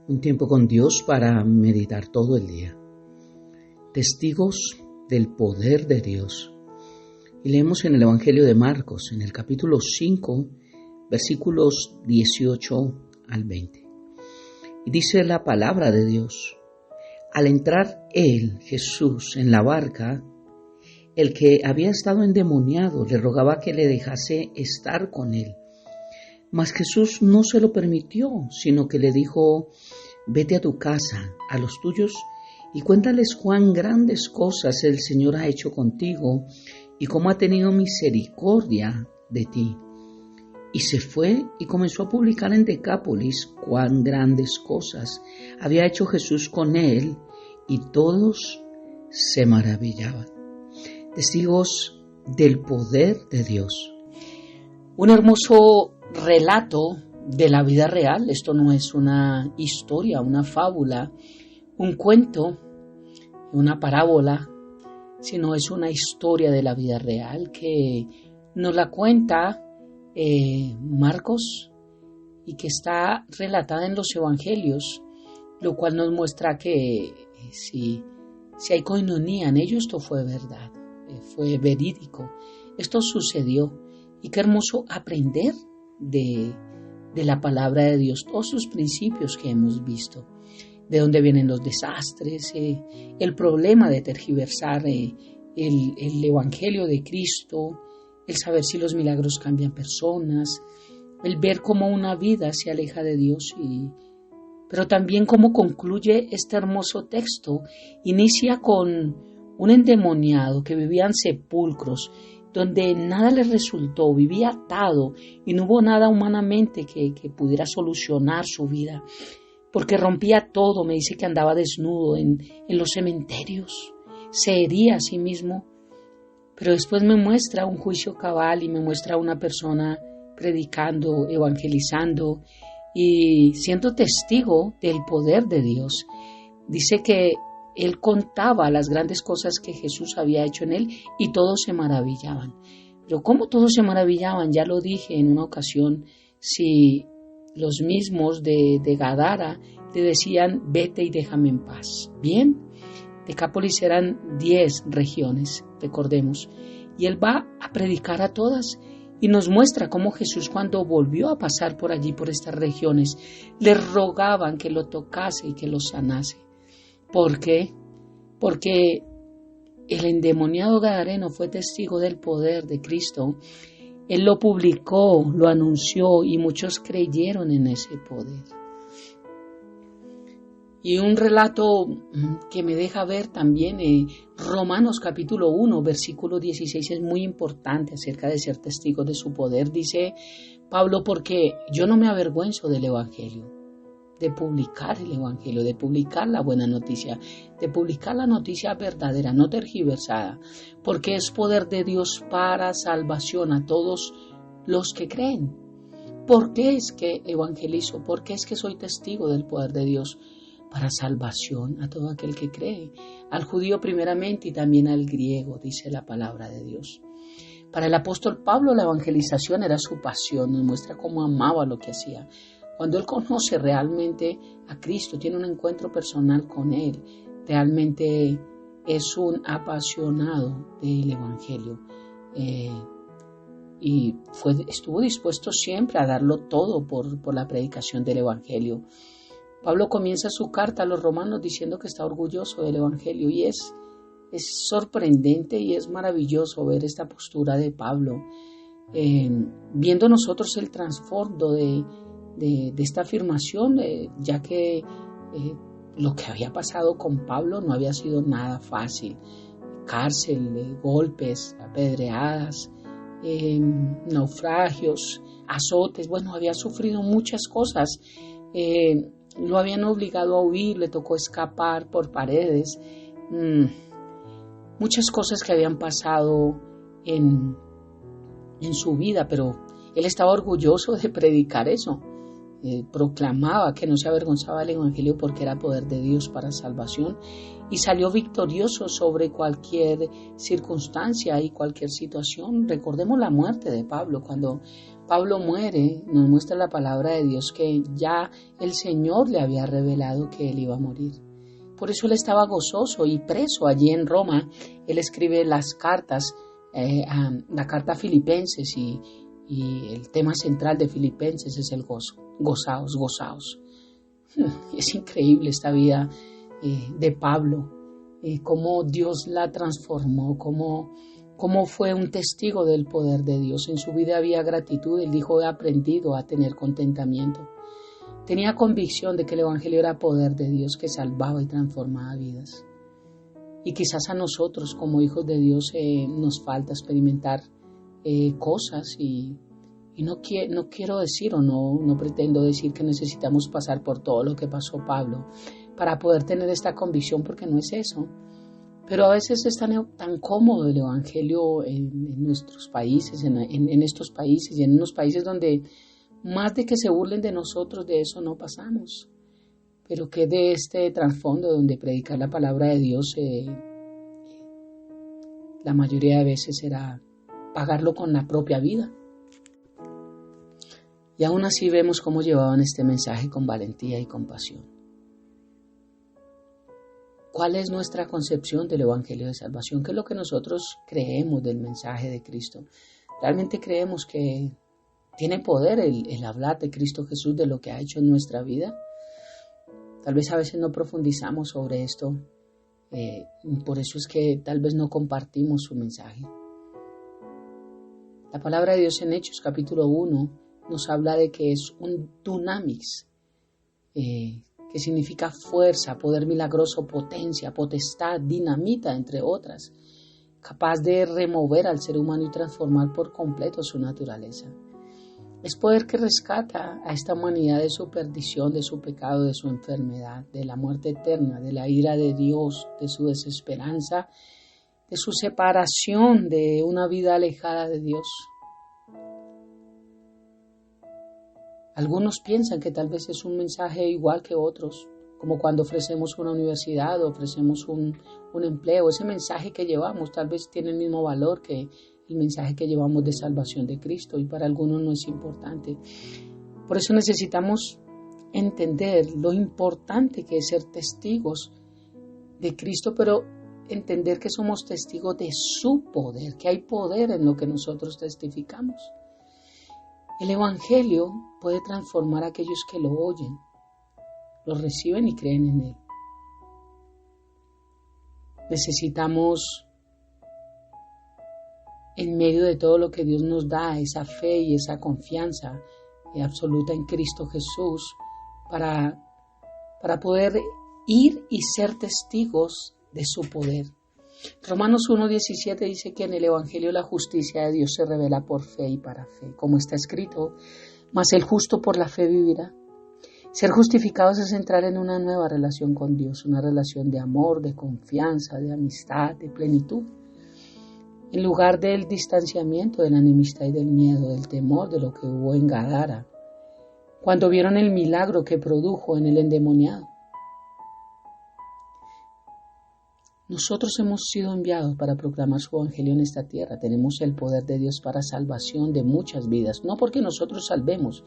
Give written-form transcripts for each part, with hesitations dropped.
Un tiempo con Dios para meditar todo el día. Testigos del poder de Dios. Y leemos en el Evangelio de Marcos, en el capítulo 5, versículos 18 al 20. Y dice la palabra de Dios: al entrar él, Jesús, en la barca, el que había estado endemoniado le rogaba que le dejase estar con él. Mas Jesús no se lo permitió, sino que le dijo: vete a tu casa, a los tuyos, y cuéntales cuán grandes cosas el Señor ha hecho contigo y cómo ha tenido misericordia de ti. Y se fue y comenzó a publicar en Decápolis cuán grandes cosas había hecho Jesús con él, y todos se maravillaban. Testigos del poder de Dios. Un hermoso relato de la vida real. Esto no es una historia, una fábula, un cuento, una parábola, sino es una historia de la vida real que nos la cuenta Marcos y que está relatada en los evangelios, lo cual nos muestra que si hay coinonía en ello, esto fue verdad, fue verídico, esto sucedió. Y qué hermoso aprender de la palabra de Dios, todos sus principios que hemos visto, de dónde vienen los desastres, el problema de tergiversar el evangelio de Cristo, el saber si los milagros cambian personas, el ver cómo una vida se aleja de Dios, pero también cómo concluye este hermoso texto. Inicia con un endemoniado que vivía en sepulcros, donde nada le resultó, vivía atado y no hubo nada humanamente que pudiera solucionar su vida, porque rompía todo. Me dice que andaba desnudo en los cementerios, se hería a sí mismo, pero después me muestra un juicio cabal y me muestra a una persona predicando, evangelizando y siendo testigo del poder de Dios. Dice que él contaba las grandes cosas que Jesús había hecho en él y todos se maravillaban. Pero ¿cómo todos se maravillaban? Ya lo dije en una ocasión, si los mismos de Gadara le decían: vete y déjame en paz. Bien, Decápolis eran 10 regiones, recordemos, y él va a predicar a todas y nos muestra cómo Jesús, cuando volvió a pasar por allí, por estas regiones, le rogaban que lo tocase y que lo sanase. ¿Por qué? Porque el endemoniado gadareno fue testigo del poder de Cristo. Él lo publicó, lo anunció y muchos creyeron en ese poder. Y un relato que me deja ver también Romanos capítulo 1, versículo 16 es muy importante acerca de ser testigo de su poder. Dice Pablo: porque yo no me avergüenzo del evangelio, de publicar el evangelio, de publicar la buena noticia, de publicar la noticia verdadera, no tergiversada, porque es poder de Dios para salvación a todos los que creen. ¿Por qué es que evangelizo? ¿Por qué es que soy testigo del poder de Dios? Para salvación a todo aquel que cree, al judío primeramente y también al griego, dice la palabra de Dios. Para el apóstol Pablo la evangelización era su pasión, nos muestra cómo amaba lo que hacía. Cuando él conoce realmente a Cristo, tiene un encuentro personal con él, realmente es un apasionado del evangelio y estuvo dispuesto siempre a darlo todo por la predicación del evangelio. Pablo comienza su carta a los romanos diciendo que está orgulloso del evangelio, y es sorprendente y es maravilloso ver esta postura de Pablo, viendo nosotros el trasfondo de esta afirmación, ya que lo que había pasado con Pablo no había sido nada fácil. Cárcel, golpes, apedreadas, naufragios, azotes, había sufrido muchas cosas. Lo habían obligado a huir, le tocó escapar por paredes, muchas cosas que habían pasado en su vida, pero él estaba orgulloso de predicar eso. Proclamaba que no se avergonzaba del evangelio porque era poder de Dios para salvación, y salió victorioso sobre cualquier circunstancia y cualquier situación. Recordemos la muerte de Pablo, cuando Pablo muere, nos muestra la palabra de Dios que ya el Señor le había revelado que él iba a morir. Por eso él estaba gozoso y preso allí en Roma. Él escribe las cartas, la carta a Filipenses y el tema central de Filipenses es el gozo. Gozaos, gozaos. Es increíble esta vida de Pablo, cómo Dios la transformó, cómo fue un testigo del poder de Dios. En su vida había gratitud. Él dijo: he aprendido a tener contentamiento. Tenía convicción de que el Evangelio era poder de Dios que salvaba y transformaba vidas. Y quizás a nosotros como hijos de Dios nos falta experimentar cosas y no quiero decir o no pretendo decir que necesitamos pasar por todo lo que pasó Pablo para poder tener esta convicción, porque no es eso. Pero a veces es tan cómodo el Evangelio en nuestros países, en estos países y en unos países donde más de que se burlen de nosotros, de eso no pasamos. Pero que de este trasfondo donde predicar la palabra de Dios, la mayoría de veces será pagarlo con la propia vida. Y aún así vemos cómo llevaban este mensaje con valentía y compasión. ¿Cuál es nuestra concepción del Evangelio de Salvación? ¿Qué es lo que nosotros creemos del mensaje de Cristo? ¿Realmente creemos que tiene poder el hablar de Cristo Jesús, de lo que ha hecho en nuestra vida? Tal vez a veces no profundizamos sobre esto. Por eso es que tal vez no compartimos su mensaje. La palabra de Dios en Hechos capítulo 1 nos habla de que es un dunamis, que significa fuerza, poder milagroso, potencia, potestad, dinamita, entre otras, capaz de remover al ser humano y transformar por completo su naturaleza. Es poder que rescata a esta humanidad de su perdición, de su pecado, de su enfermedad, de la muerte eterna, de la ira de Dios, de su desesperanza, de su separación de una vida alejada de Dios. Algunos piensan que tal vez es un mensaje igual que otros, como cuando ofrecemos una universidad o ofrecemos un empleo. Ese mensaje que llevamos tal vez tiene el mismo valor que el mensaje que llevamos de salvación de Cristo, y para algunos no es importante. Por eso necesitamos entender lo importante que es ser testigos de Cristo, pero entender que somos testigos de su poder, que hay poder en lo que nosotros testificamos. El Evangelio puede transformar a aquellos que lo oyen, lo reciben y creen en él. Necesitamos, en medio de todo lo que Dios nos da, esa fe y esa confianza absoluta en Cristo Jesús, para poder ir y ser testigos de su poder. Romanos 1:17 dice que en el Evangelio la justicia de Dios se revela por fe y para fe, como está escrito: mas el justo por la fe vivirá. Ser justificados es entrar en una nueva relación con Dios, una relación de amor, de confianza, de amistad, de plenitud. En lugar del distanciamiento, de la enemistad y del miedo, del temor, de lo que hubo en Gadara, cuando vieron el milagro que produjo en el endemoniado. Nosotros hemos sido enviados para proclamar su evangelio en esta tierra. Tenemos el poder de Dios para salvación de muchas vidas, no porque nosotros salvemos,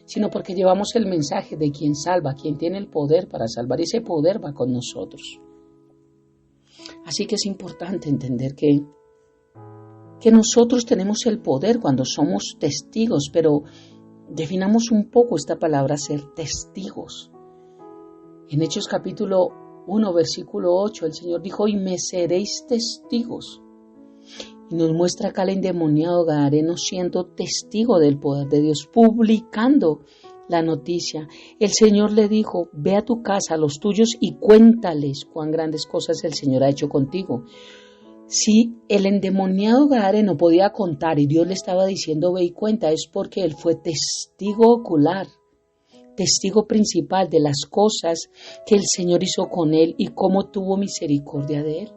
sino porque llevamos el mensaje de quien salva, quien tiene el poder para salvar, y ese poder va con nosotros. Así que es importante entender que nosotros tenemos el poder cuando somos testigos, pero definamos un poco esta palabra ser testigos. En Hechos capítulo 1, versículo 8, el Señor dijo: y me seréis testigos. Y nos muestra acá al endemoniado gadareno siendo testigo del poder de Dios, publicando la noticia. El Señor le dijo: ve a tu casa, a los tuyos, y cuéntales cuán grandes cosas el Señor ha hecho contigo. Si el endemoniado gadareno podía contar y Dios le estaba diciendo ve y cuenta, es porque él fue testigo ocular, testigo principal de las cosas que el Señor hizo con él y cómo tuvo misericordia de él.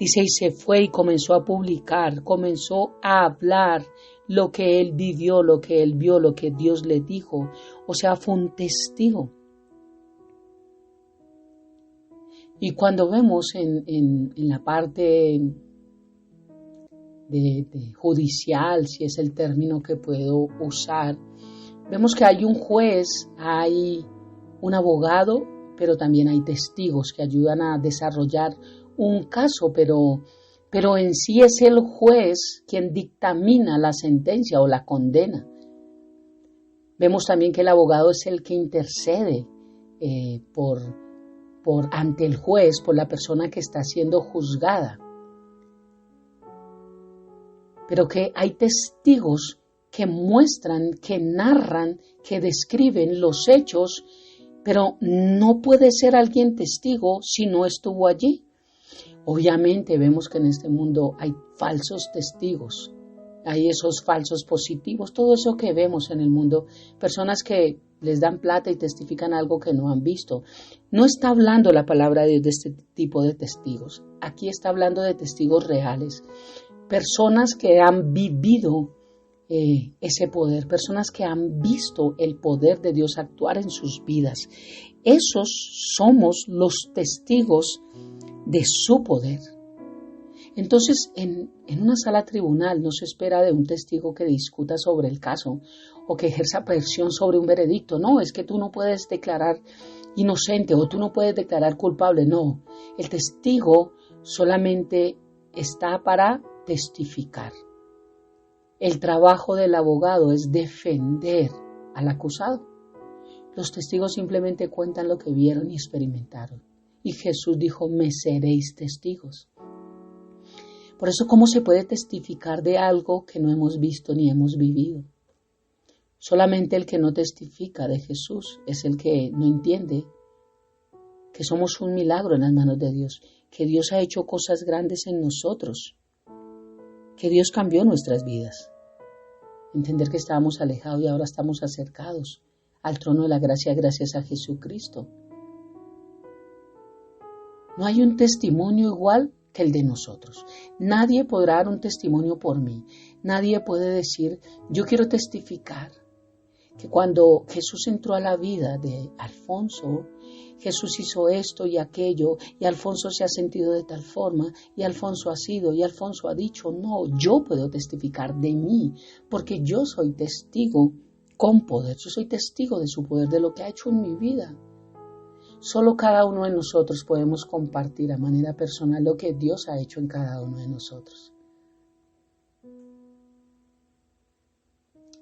Dice, y se fue y comenzó a publicar, comenzó a hablar lo que él vivió, lo que él vio, lo que Dios le dijo. O sea, fue un testigo. Y cuando vemos en la parte de judicial, si es el término que puedo usar. Vemos que hay un juez, hay un abogado, pero también hay testigos que ayudan a desarrollar un caso, pero en sí es el juez quien dictamina la sentencia o la condena. Vemos también que el abogado es el que intercede ante el juez, por la persona que está siendo juzgada. Pero que hay testigos que muestran, que narran, que describen los hechos, pero no puede ser alguien testigo si no estuvo allí. Obviamente vemos que en este mundo hay falsos testigos, hay esos falsos positivos, todo eso que vemos en el mundo, personas que les dan plata y testifican algo que no han visto. No está hablando la palabra de Dios de este tipo de testigos, aquí está hablando de testigos reales, personas que han vivido ese poder, personas que han visto el poder de Dios actuar en sus vidas. Esos somos los testigos de su poder. Entonces, en una sala tribunal no se espera de un testigo que discuta sobre el caso o que ejerza presión sobre un veredicto. No, es que tú no puedes declarar inocente o tú no puedes declarar culpable. No, el testigo solamente está para testificar. El trabajo del abogado es defender al acusado. Los testigos simplemente cuentan lo que vieron y experimentaron. Y Jesús dijo, me seréis testigos. Por eso, ¿cómo se puede testificar de algo que no hemos visto ni hemos vivido? Solamente el que no testifica de Jesús es el que no entiende que somos un milagro en las manos de Dios, que Dios ha hecho cosas grandes en nosotros, que Dios cambió nuestras vidas. Entender que estábamos alejados y ahora estamos acercados al trono de la gracia gracias a Jesucristo. No hay un testimonio igual que el de nosotros. Nadie podrá dar un testimonio por mí. Nadie puede decir, yo quiero testificar que cuando Jesús entró a la vida de Alfonso, Jesús hizo esto y aquello, y Alfonso se ha sentido de tal forma, y Alfonso ha sido, y Alfonso ha dicho. No, yo puedo testificar de mí, porque yo soy testigo con poder. Yo soy testigo de su poder, de lo que ha hecho en mi vida. Solo cada uno de nosotros podemos compartir a manera personal lo que Dios ha hecho en cada uno de nosotros.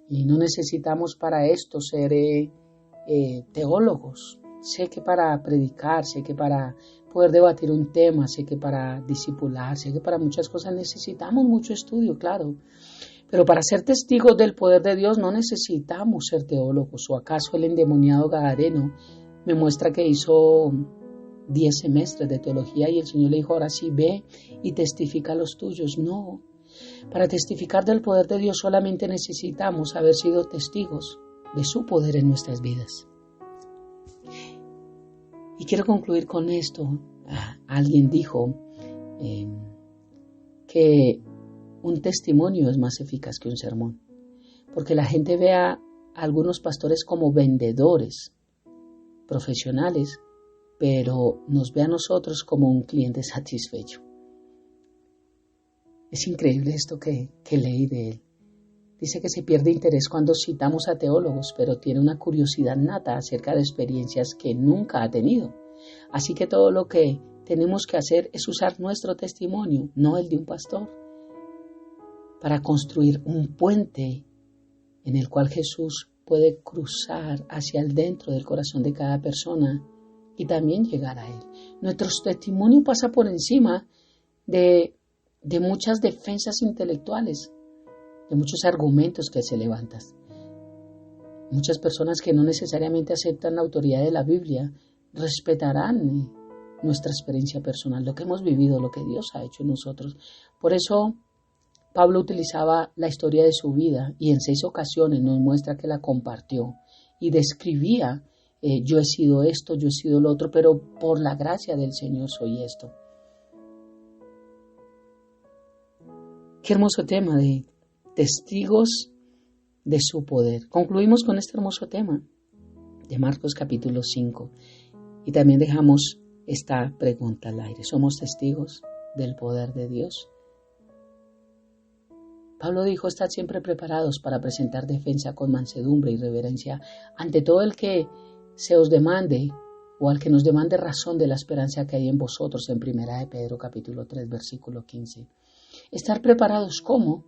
Y no necesitamos para esto ser teólogos. Sé que para predicar, sé que para poder debatir un tema, sé que para discipular, sé que para muchas cosas necesitamos mucho estudio, claro. Pero para ser testigos del poder de Dios no necesitamos ser teólogos. ¿O acaso el endemoniado Gadareno me muestra que hizo 10 semestres de teología y el Señor le dijo, ahora sí, ve y testifica los tuyos? No. Para testificar del poder de Dios solamente necesitamos haber sido testigos de su poder en nuestras vidas. Y quiero concluir con esto. Alguien dijo que un testimonio es más eficaz que un sermón, porque la gente ve a algunos pastores como vendedores profesionales, pero nos ve a nosotros como un cliente satisfecho. Es increíble esto que leí de él. Dice que se pierde interés cuando citamos a teólogos, pero tiene una curiosidad nata acerca de experiencias que nunca ha tenido. Así que todo lo que tenemos que hacer es usar nuestro testimonio, no el de un pastor, para construir un puente en el cual Jesús puede cruzar hacia el dentro del corazón de cada persona y también llegar a Él. Nuestro testimonio pasa por encima de muchas defensas intelectuales, de muchos argumentos que se levantan. Muchas personas que no necesariamente aceptan la autoridad de la Biblia respetarán nuestra experiencia personal, lo que hemos vivido, lo que Dios ha hecho en nosotros. Por eso Pablo utilizaba la historia de su vida y en 6 ocasiones nos muestra que la compartió y describía, yo he sido esto, yo he sido lo otro, pero por la gracia del Señor soy esto. Qué hermoso tema de testigos de su poder. Concluimos con este hermoso tema de Marcos capítulo 5 y también dejamos esta pregunta al aire. ¿Somos testigos del poder de Dios? Pablo dijo: estad siempre preparados para presentar defensa con mansedumbre y reverencia ante todo el que se os demande o al que nos demande razón de la esperanza que hay en vosotros, en 1 de Pedro capítulo 3 versículo 15. Estar preparados, ¿cómo?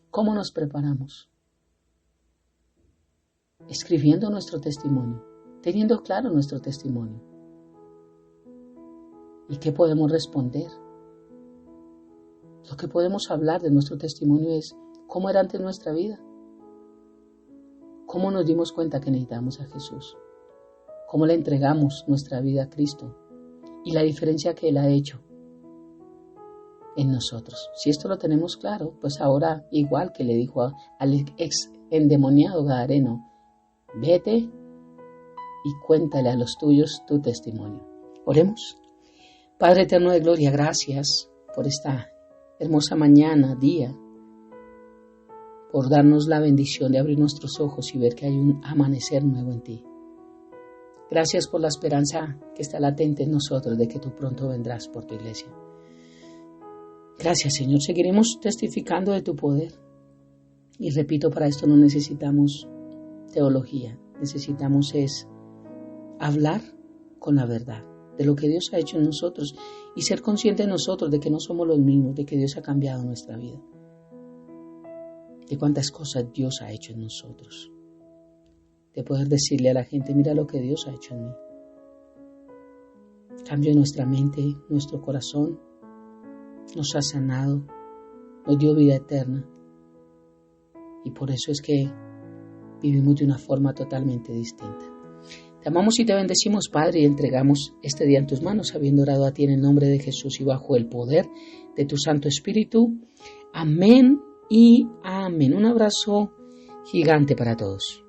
¿Cómo nos preparamos? Escribiendo nuestro testimonio, teniendo claro nuestro testimonio. ¿Y qué podemos responder? Lo que podemos hablar de nuestro testimonio es cómo era antes nuestra vida, cómo nos dimos cuenta que necesitamos a Jesús, cómo le entregamos nuestra vida a Cristo y la diferencia que Él ha hecho en nosotros. Si esto lo tenemos claro, pues ahora, igual que le dijo al ex endemoniado gadareno, vete y cuéntale a los tuyos tu testimonio. Oremos. Padre eterno de gloria, gracias por esta hermosa mañana, día, por darnos la bendición de abrir nuestros ojos y ver que hay un amanecer nuevo en ti. Gracias por la esperanza que está latente en nosotros de que tú pronto vendrás por tu iglesia. Gracias, Señor. Seguiremos testificando de tu poder. Y repito, para esto no necesitamos teología. Necesitamos es hablar con la verdad de lo que Dios ha hecho en nosotros y ser conscientes nosotros de que no somos los mismos, de que Dios ha cambiado nuestra vida, de cuántas cosas Dios ha hecho en nosotros, de poder decirle a la gente: mira lo que Dios ha hecho en mí. Cambió nuestra mente, nuestro corazón, nos ha sanado, nos dio vida eterna y por eso es que vivimos de una forma totalmente distinta. Te amamos y te bendecimos, Padre, y entregamos este día en tus manos, habiendo orado a ti en el nombre de Jesús y bajo el poder de tu Santo Espíritu. Amén y amén. Un abrazo gigante para todos.